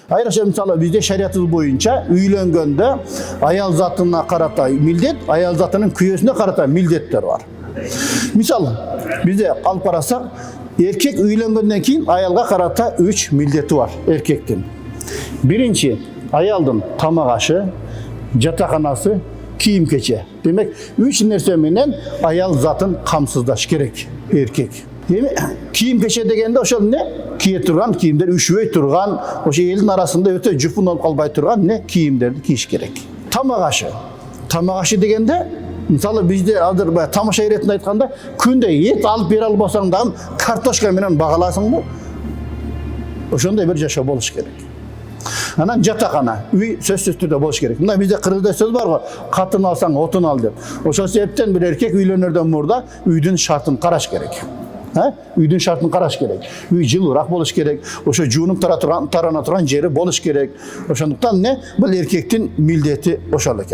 Айрыкча мисалы бизде шариятыбыз боюнча үйлөнгөндө аял затына карата милдет, аял затынын күйөөсүнө карата милдеттер бар. Мисалы бизде алып карасак, эркек үйлөнгөндөн кийин аялга карата 3 милдети бар эркектин. Биринчи, аялдын тамак ашы, жатаканасы, кийим кече. Демек, 3 нерсе менен аял затын камсыздаш керек эркек. Эми кийим кече дегенде ошол эмне? Кие турган кийимдер үшүбөй турган, ошо элдин арасында өтө жупун болуп калбай турган эмне? Кийимдерди кийиш керек. Тамак ашы. Тамак ашы дегенде, мисалы бизде азыр тамаша иретинде айтканда, күндө эт алып бере албасаң дагы картошка менен багаласыңбы? Ошондой бир жашоо болуш керек. Анан жатакана, үй сөзсүз түрдө болуш керек. Мына бизде кыргызда сөз бар го, катын алсаң отун ал деп. Ошол себептен бир эркек үйлөнөрдөн мурда үйдүн шартын караш керек. Үйдүн шартын караш керек. Үй жылуураак болуш керек. Ошо жуунуп тарана турган жери болуш керек. Ошондуктан бул эркектин милдети ошол экен.